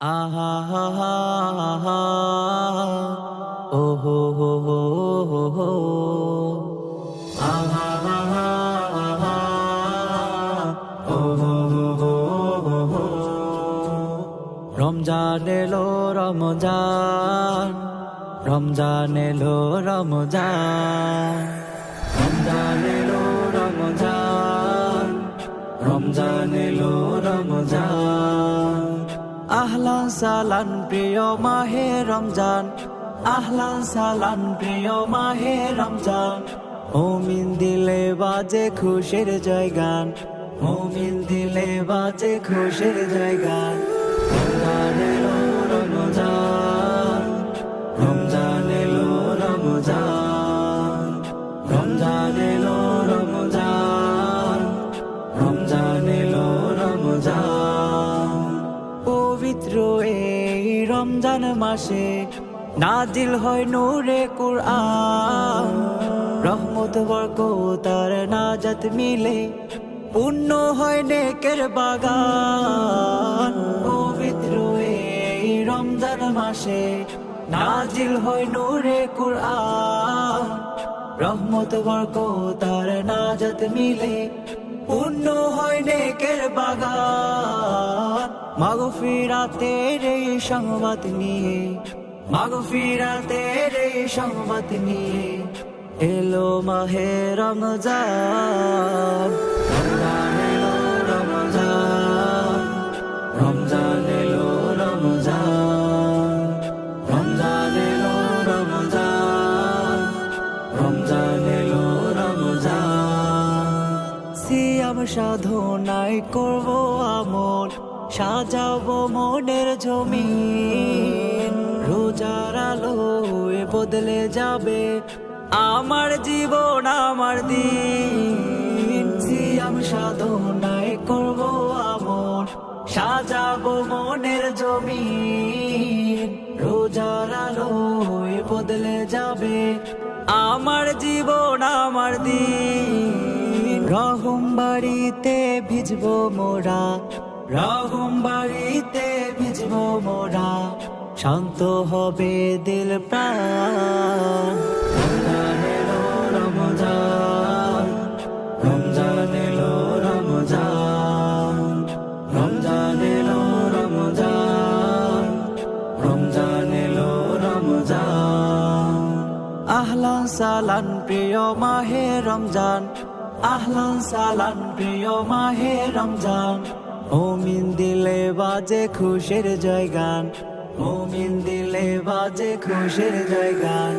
আহা হা হা হা ও হো হো হো হো হো আহা হা হা হা ও হো হো হো হো হো রমজান এলো রমজান রমজান এলো রমজান রমজান এলো রমজান রমজান এলো রমজান আহলান সালান প্রিয় মাহে রমজান আহলান সালান প্রিয় মাহে রমজান মুমিন দিলে বাজে খুশির জয়গান মুমিন দিলে বাজে খুশির জয়গান রমজান এলো রমজান রমজান এলো রমজান রমজান এলো রমজান রমজান এলো রমজান পবিত্র এই রমজান মাসে নাজিল হয় নূরে কুরআন রহমত বরকত আর নাজাত মিলে পূর্ণ হয় নেকের বাগান পবিত্র এই রমজান মাসে নাজিল হয় নূরে কুরআন রহমত বরকত আর নাজাত মিলে পূর্ণ হয় নেকের বাগান মাগফিরাতের এই সংবাদ নিয়ে মাগফিরাতের এই সংবাদ নিয়ে এলো মাহে রমজান রমজান এলো রমজান রমজান এলো রমজান রমজান এলো রমজান রমজান এলো রমজান সিয়াম সাধনায় করব আমল সাজাবো মনের জমিন রোজার আলোয় বদলে যাবে আমার জীবন আমার দিন সিয়াম সাধনায় করব আমল সাজাবো মনের জমিন রোজার আলোয় বদলে যাবে আমার জীবন আমার দিন রহম বাড়িতে ভিজবো মোরা রহম বাড়িতে ভিজবো মোরা শান্ত হবে দিল প্রাণ রমজান এলো রমজান রমজান এলো রমজান রমজান এলো রমজান রমজান এলো রমজান আহলান সালান প্রিয় মাহে রমজান আহলান সালান প্রিয় মাহে রমজান মুমিন দিলে বাজে খুশির জয়গান মুমিন দিলে বাজে খুশির জয়গান